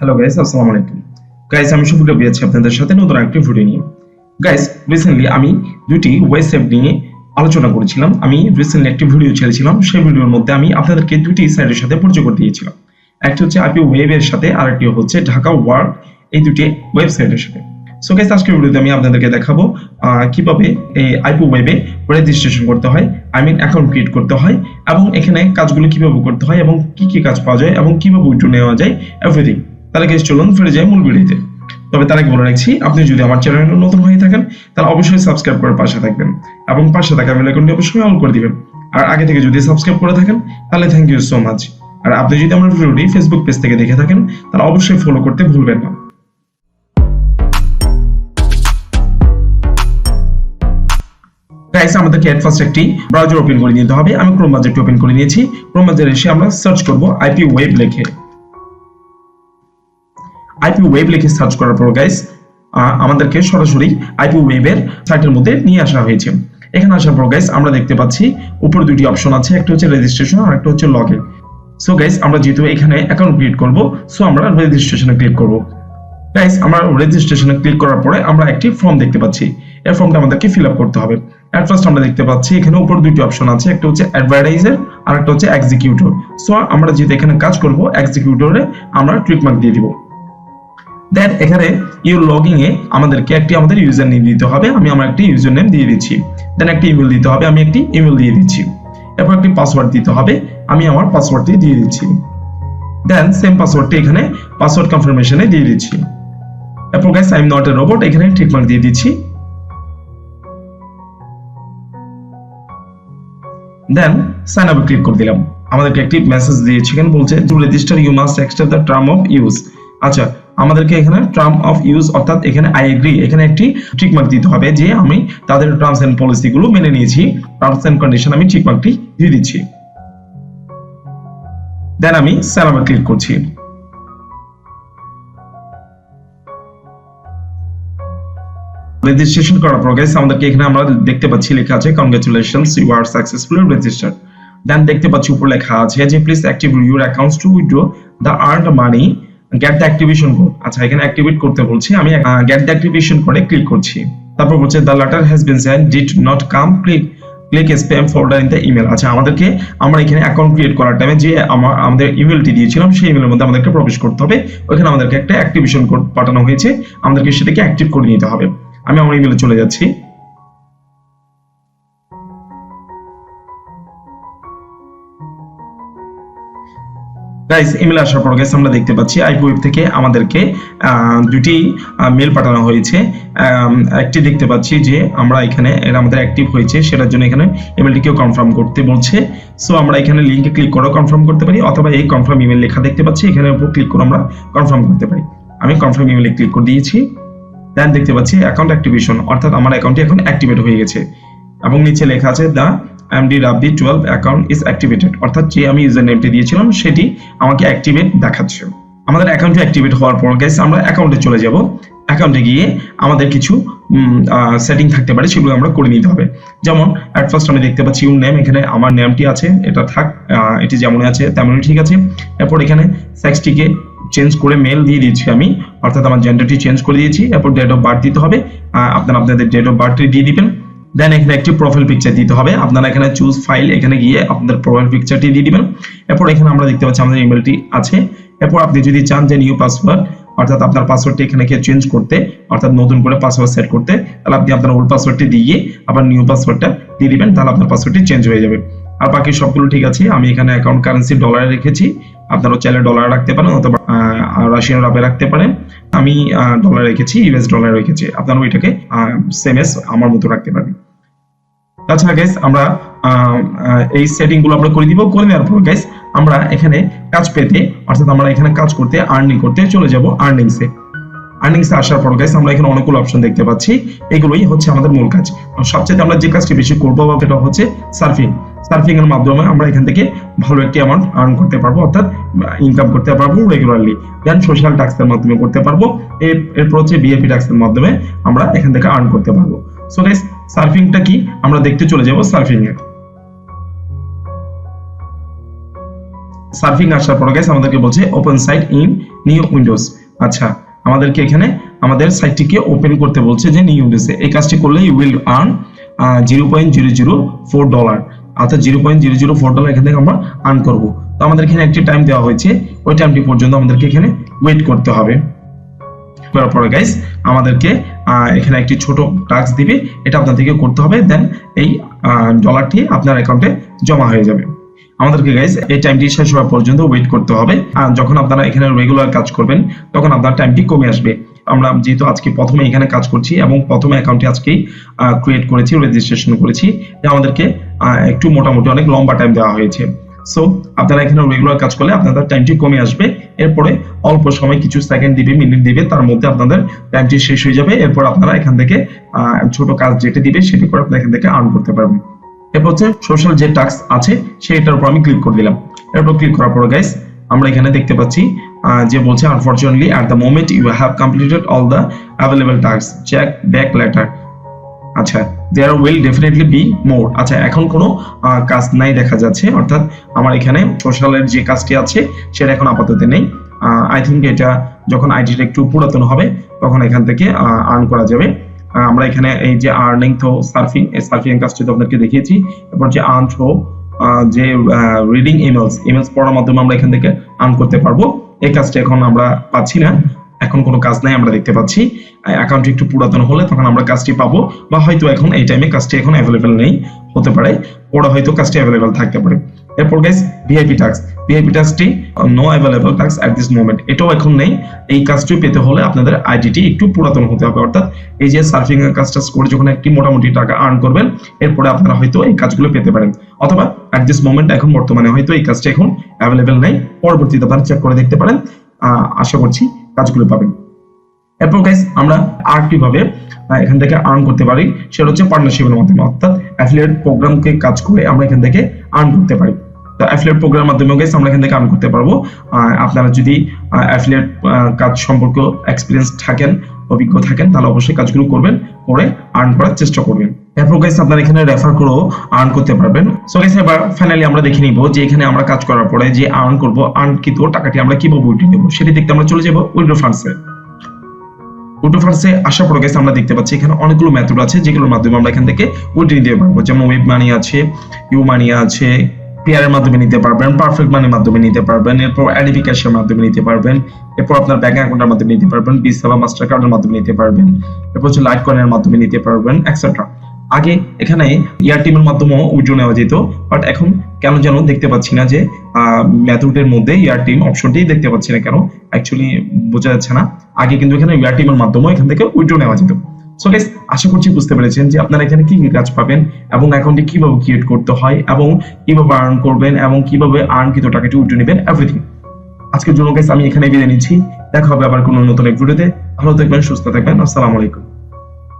Hello guys, আসসালামু আলাইকুম। Guys, আমি শফিক রাব্বি আছি আপনাদের সাথে নতুন একটি ভিডিও নিয়ে। গাইস, রিসেন্টলি আমি দুটি ওয়েবসাইট নিয়ে আলোচনা করেছিলাম। আমি রিসেন্টলি একটি ভিডিও ছেড়েছিলাম। সেই ভিডিওর মধ্যে আমি আপনাদেরকে দুটি সাইটের সাথে পরিচয় করে দিয়েছিলাম। একটি হচ্ছে Ipweb এর সাথে, আরেকটি হচ্ছে ঢাকা ওয়ার্ক, এই দুটি ওয়েবসাইটের সাথে। সো গাইস, আজকের ভিডিওতে আমি আপনাদেরকে দেখাবো কিভাবে এই Ipweb এ রেজিস্ট্রেশন করতে হয়, অ্যাকাউন্ট ক্রিয়েট করতে হয়, এবং এখানে কাজগুলো কিভাবে করতে হয় এবং কি কি কাজ পাওয়া যায় এবং কিভাবে উইথড্র নেওয়া যায়, এভরিথিং। তাহলে গাইস, চলুন ফিরে যাই মূল ভিডিওতে। তবে তার আগে বলে রাখছি, আপনি যদি আমার চ্যানেলে নতুন হয়ে থাকেন তাহলে অবশ্যই সাবস্ক্রাইব করে পাশে থাকবেন এবং পাশে থাকা বেল আইকনটি অবশ্যই অন করে দিবেন। আর আগে থেকে যদি সাবস্ক্রাইব করে থাকেন তাহলে থ্যাংক ইউ সো মাচ। আর আপনি যদি আমার ভিডিওটি ফেসবুক পেজ থেকে দেখে থাকেন তাহলে অবশ্যই ফলো করতে ভুলবেন না। গাইস, আমাদেরকে এট ফার্স্ট একটি ব্রাউজার ওপেন করে নিতে হবে। আমি ক্রোম ব্রাউজারটি ওপেন করে নিয়েছি। ক্রোম ব্রাউজারে এসে আমরা সার্চ করব Ipweb লিখে। Ipweb লিখে সার্চ করার পর গাইস, আমাদেরকে সরাসরি Ipweb এর সাইটের মধ্যে নিয়ে আসা হয়েছে। এখানে আসার পর গাইস, আমরা দেখতে পাচ্ছি উপরে দুটি অপশন আছে, একটা হচ্ছে রেজিস্ট্রেশন আর একটা হচ্ছে লগ ইন। সো গাইস, আমরা যেহেতু এখানে অ্যাকাউন্ট ক্রিয়েট করব, সো আমরা রেজিস্ট্রেশনে ক্লিক করব। গাইস, আমরা রেজিস্ট্রেশনে ক্লিক করার পরে আমরা একটি ফর্ম দেখতে পাচ্ছি। এই ফর্মটা আমাদেরকে ফিল আপ করতে হবে। এট ফার্স্ট আমরা দেখতে পাচ্ছি এখানে উপরে দুটি অপশন আছে, একটা হচ্ছে অ্যাডভার্টাইজার আর একটা হচ্ছে এক্সিকিউটর। সো আমরা যেহেতু এখানে কাজ করব, এক্সিকিউটরে আমরা ক্লিক মার্ক দিয়ে দিব। দেন এখানে ইউর লগইন এ আমাদেরকে আমাদের ইউজার নেম দিতে হবে। আমি আমার একটি ইউজার নেম দিয়ে দিচ্ছি। দেন একটি ইমেল দিতে হবে। আমি একটি ইমেল দিয়ে দিচ্ছি। এরপর একটি পাসওয়ার্ড দিতে হবে। আমি আমার পাসওয়ার্ডটি দিয়ে দিচ্ছি। দেন সেম পাসওয়ার্ডটি এখানে পাসওয়ার্ড কনফার্মেশনে দিয়ে দিচ্ছি। এরপর guys, I am not a robot, এখানে ঠিক মার্ক দিয়ে দিচ্ছি। দেন সাইন আপ ক্লিক করে দিলাম। আমাদেরকে একটি মেসেজ দিয়েছে, এখানে বলছে to register you must accept the term of use. আচ্ছা, আমাদেরকে এখানে টার্ম অফ ইউজ অর্থাৎ এখানে আই এগ্রি, এখানে একটি টিক মার্ক দিতে হবে যে আমি তাদের টার্মস এন্ড পলিসি গুলো মেনে নিয়েছি। টার্মস এন্ড কন্ডিশন আমি টিক মার্কটি দিয়ে দিচ্ছি। দেন আমি সাইন আপ ক্লিক করছি। রেজিস্ট্রেশন করার পর গাইস, আমাদেরকে এখানে আমরা দেখতে পাচ্ছি লেখা আছে congratulations, you are successfully registered. Then দেখতে পাচ্ছি উপরে লেখা আছে যে please active your accounts to withdraw the earned money, get the activation code. আচ্ছা, এখানে অ্যাক্টিভেট করতে বলছি। আমি গেট দ্য অ্যাক্টিভেশন কোডে ক্লিক করছি। তারপর বলছে the letter has been sent, did not come, click spam folder in the email. আচ্ছা, আমরা এখানে অ্যাকাউন্ট ক্রিয়েট করার টাইমে যে আমাদের ইমেলটি দিয়েছিলাম সেই ইমেলের মধ্যে আমাদেরকে প্রবেশ করতে হবে। ওখানে আমাদেরকে একটা অ্যাক্টিভেশন কোড পাঠানো হয়েছে, আমাদেরকে সেটাকে অ্যাক্টিভ করে নিতে হবে। আমি আমার ইমেলে চলে যাচ্ছি। গাইস, ইমেলে আসার পর গাইস, আমরা দেখতে পাচ্ছি Ipweb থেকে আমাদেরকে দুটি মেল পাঠানো হয়েছে। একটি দেখতে পাচ্ছি যে আমরা এখানে আমাদের অ্যাক্টিভ হয়েছে, সেটার জন্য এখানে ইমেলটিকেও কনফার্ম করতে বলছে। সো আমরা এখানে লিংকে ক্লিক করে কনফার্ম করতে পারি, অথবা এই কনফার্ম ইমেল লেখা দেখতে পাচ্ছি, এখানে উপর ক্লিক করে আমরা কনফার্ম করতে পারি। আমি কনফার্ম ইমেলে ক্লিক করে দিয়েছি। দেন দেখতে পাচ্ছি অ্যাকাউন্ট অ্যাক্টিভেশন, অর্থাৎ আমার অ্যাকাউন্টটি এখন অ্যাক্টিভেট হয়ে গেছে এবং নিচে লেখা আছে the MD Rabby 12 account is activated, অর্থাৎ যে আমি ইউজার নেমটি দিয়েছিলাম সেটি আমাকে অ্যাক্টিভেট দেখাচ্ছে। আমাদের অ্যাকাউন্টটি অ্যাক্টিভেট হওয়ার পর গাইস, আমরা অ্যাকাউন্টে চলে যাব। অ্যাকাউন্টে গিয়ে আমাদের কিছু সেটিং থাকতে পারে, সেগুলো আমরা করে নিতে হবে। যেমন এট ফার্স্ট আমি দেখতে পাচ্ছি ইউর নেম, এখানে আমার নেমটি আছে, এটা থাক, এটি যেমন আছে তেমনই ঠিক আছে। এরপর এখানে সেক্সটিকে চেঞ্জ করে মেল দিয়ে দিচ্ছি আমি, অর্থাৎ আমার জেন্ডারটি চেঞ্জ করে দিয়েছি। এরপর ডেট অফ বার্থ দিতে হবে, আপনাদের ডেট অফ বার্থটি দিয়ে দিবেন। দেন এখানে একটি প্রোফাইল পিকচার দিতে হবে, আপনারা এখানে চুজ ফাইল, এখানে গিয়ে আপনাদের প্রোফাইল পিকচারটি দিয়ে দিবেন। এরপর এখানে আমরা দেখতে পাচ্ছি আমাদের ইমেলটি আছে। এরপর আপনি যদি চান যে নিউ পাসওয়ার্ড, অর্থাৎ আপনার পাসওয়ার্ডটি এখানে চেঞ্জ করতে, অর্থাৎ নতুন করে পাসওয়ার্ড সেট করতে, তাহলে আপনি আপনার ওল্ড পাসওয়ার্ডটি দিয়ে আবার নিউ পাসওয়ার্ডটা দিয়ে দিবেন, তাহলে আপনার পাসওয়ার্ডটি চেঞ্জ হয়ে যাবে। আর বাকি সবগুলো ঠিক আছে। আমি এখানে অ্যাকাউন্ট কারেন্সি ডলারে রেখেছি, আপনারা চাইলে ডলারে রাখতে পারেন অথবা রাশিয়ান রাবে রাখতে পারেন। আমি ডলার রেখেছি, ইউএস ডলার রেখেছি, আপনারা ওইটাকে সেম এস আমার মতো রাখতে পারেন। তাছাড়া গাইস, আমরা এই সেটিং গুলো আমরা করে দিব। করে দেওয়ার পর গাইস, আমরা এখানে কাজ পেতে, অর্থাৎ আমরা এখানে কাজ করতে, আর্নিং করতে চলে যাব আর্নিংসে। আর্নিংসে আসার পর গাইস, আমরা এখানে অনেকগুলো অপশন দেখতে পাচ্ছি, এগুলোই হচ্ছে আমাদের মূল কাজ। সবচেয়ে আমরা যে কাজটি বেশি করবো সেটা হচ্ছে সার্ফিং। সার্ফিং এর মাধ্যমে আমরা এখান থেকে ভালো একটি অ্যামাউন্ট আর্ন করতে পারবো, অর্থাৎ ইনকাম করতে পারবো রেগুলারলি। দেন সোশ্যাল ট্যাক্সের মাধ্যমে করতে পারবো, এরপর হচ্ছে বিএপি ট্যাক্সের মাধ্যমে আমরা এখান থেকে আর্ন করতে পারবো। সো গাইস, সার্ফিংটা কি আমরা দেখতে চলে যাব সার্ফিং এ। সার্ফিং আসার পর গাইস আমাদেরকে বলছে open site in new windows. আচ্ছা, আমাদেরকে এখানে আমাদের সাইটটিকে ওপেন করতে বলছে যে নিউ উইন্ডোজে। এই কাজটি করলে ইউ উইল আর্ন $0.004, অর্থাৎ $0.004 এখান থেকে আমরা আর্ন করব। তো আমাদের এখানে একটি টাইম দেওয়া হয়েছে, ওই টাইমটি পর্যন্ত আমাদেরকে এখানে ওয়েট করতে হবে। তারপরে গাইস আমাদেরকে এখানে একটি ছোট টাস্ক দিবে, এটা আপনার থেকে করতে হবে, দেন এই ডলারটি আপনার অ্যাকাউন্টে জমা হয়ে যাবে। আমাদেরকে গাইস এই টাইমটি শেষ হওয়া পর্যন্ত ওয়েট করতে হবে। আর যখন আপনারা এখানে রেগুলার কাজ করবেন তখন আপনার টাইমটি কমে আসবে। আমরা যেহেতু আজকে প্রথমে এখানে কাজ করছি এবং প্রথমে অ্যাকাউন্টটি আজকেই ক্রিয়েট করেছি, রেজিস্ট্রেশন করেছি, আমাদেরকে একটু মোটামুটি অনেক লম্বা টাইম দেওয়া হয়েছে। সো আপনারা এখানে রেগুলার কাজ করলে আপনাদের টাইমটি কমে আসবে। এরপরে অল্প সময় কিছু সেকেন্ড দিবে, মিনিট দিবে, তার মধ্যে আপনাদের টাইমটি শেষ হয়ে যাবে। এরপর আপনারা এখান থেকে ছোট কাজ যেটা দিবে সেটি করে আপনারা এখান থেকে আর্ন করতে পারবেন। এরপর হচ্ছে সোশ্যাল যে টাস্ক আছে সেটার উপর আমি ক্লিক করে দিলাম। এরপর ক্লিক করার পর গাইস আমরা এখানে দেখতে পাচ্ছি যে বলছে unfortunately at the moment you have completed all the available task, check back later. আচ্ছা, there will definitely be more. আচ্ছা, এখন কোনো কাজ নাই দেখা যাচ্ছে, অর্থাৎ আমার এখানে সোশ্যালের যে কাজটি আছে সেটা এখন আপাতত নেই। আই থিঙ্ক এটা যখন আইডিটা একটু পুরাতন হবে তখন এখান থেকে আর্ন করা যাবে। আমরা এখানে এই যে আর্নিং থ্রো সার্ফিং, এই সার্ফিং কাজটি তো আপনাদেরকে দেখিয়েছি। এরপর যে আর্ন থ্রো যে রিডিং ইমেলস পড়ার মাধ্যমে আমরা এখান থেকে আর্ন করতে পারবো, এই কাজটা এখন আমরা পাচ্ছি না, এখন কোনো কাজ নাই আমরা দেখতে পাচ্ছি। অ্যাকাউন্ট একটু পুরাতন হলে তখন আমরা কাজটি পাবো, বা হয়তো এখন এই টাইমে কাজটি এখন অ্যাভেলেবেল নেই, হতে পারে ওরা হয়তো কাজটি অ্যাভেলেবেল থাকতে পারে। এরপর গাইস ভিআইপি টাস্কটি no available task at this moment, এটাও এখন নেই। এই কাজটি পেতে হলে আপনাদের আইডিটি একটু পুরাতন হতে হবে, অর্থাৎ এই যে সার্ফিং এর কাজটা করে যখন একটি মোটামুটি টাকা আর্ন করবেন এরপরে আপনারা হয়তো এই কাজগুলো পেতে পারেন, অথবা এট দিস মোমেন্ট এখন বর্তমানে হয়তো এই কাজটা এখন অ্যাভেলেবেল নেই, পরবর্তীতে আপনারা চেক করে দেখতে পারেন, আশা করছি কাজগুলো পাবেন। এরপর গাইস আমরা আর কিভাবে এখান থেকে আর্ন করতে পারি সেটা হচ্ছে পার্টনারশিপের মাধ্যমে, অর্থাৎ অ্যাফিলিয়েট প্রোগ্রামকে কাজ করে আমরা এখান থেকে আর্ন করতে পারি। তো অ্যাফিলিয়েট প্রোগ্রামের মাধ্যমে গাইস আমরা এখান থেকে আর্ন করতে পারবো। আপনারা যদি অ্যাফিলিয়েট কাজ সম্পর্কে এক্সপিরিয়েন্স থাকেন, অভিজ্ঞ থাকেন, তাহলে অবশ্যই কাজগুলো করবেন, করে আর্ন করার চেষ্টা করবেন। এরপর গাইস আপনারা এখানে রেফার করেও আর্ন করতে পারবেন। সো গাইস এবার ফাইনালি আমরা দেখে নিব যে এখানে আমরা কাজ করার পরে যে আর্ন করব, আর্নকৃত টাকাটি আমরা কিভাবে উইথড্র নেব সেটি দেখতে আমরা চলে যাব উইথড্র ফান্ডসে। উইথড্র ফান্ডসে আসার পর গাইস আমরা দেখতে পাচ্ছি এখানে অনেকগুলো মেথড আছে যেগুলোর মাধ্যমে আমরা এখান থেকে উইথড্র নিতে পারবো, যেমন ওয়েব মানি আছে, ইউ মানি আছে, পেয়ারের মাধ্যমে নিতে পারবেন, পারফেক্ট মানির মাধ্যমে নিতে পারবেন, এরপর এডিবি ক্যাশের মাধ্যমে নিতে পারবেন, এরপর আপনার ব্যাংক অ্যাকাউন্টের মাধ্যমে নিতে পারবেন, ভিসা বা মাস্টার কার্ডের মাধ্যমে নিতে পারবেন, এরপর হচ্ছে লাইট কয়েনের মাধ্যমে নিতে পারবেন, এটসেট্রা। আগে এখানে এয়ারটিমের মাধ্যমেও উইথড্র নেওয়া যেত, বাট এখন কেন যেন দেখতে পাচ্ছি না যে মেথডের মধ্যে এয়ারটিম অপশনটি দেখতে পাচ্ছি না, কেন অ্যাকচুয়ালি বোঝা যাচ্ছে না। আগে কিন্তু এখানে এয়ারটিমের মাধ্যমেও এখান থেকে উইথড্র নেওয়া যেত। সো গাইস আশা করছি বুঝতে পেরেছেন যে আপনারা এখানে কি কি কাজ পাবেন এবং অ্যাকাউন্টটি কিভাবে ক্রিয়েট করতে হয় এবং কিভাবে আর্ন করবেন এবং কিভাবে আর্নকৃত টাকাটি উইথড্র নেবেন, এভরিথিং। আজকের জন্য গাইস আমি এখানে বিদায় নিচ্ছি, দেখা হবে আবার কোনো নতুন এক ভিডিওতে। ভালো থাকবেন, সুস্থ থাকবেন, আসসালামু আলাইকুম।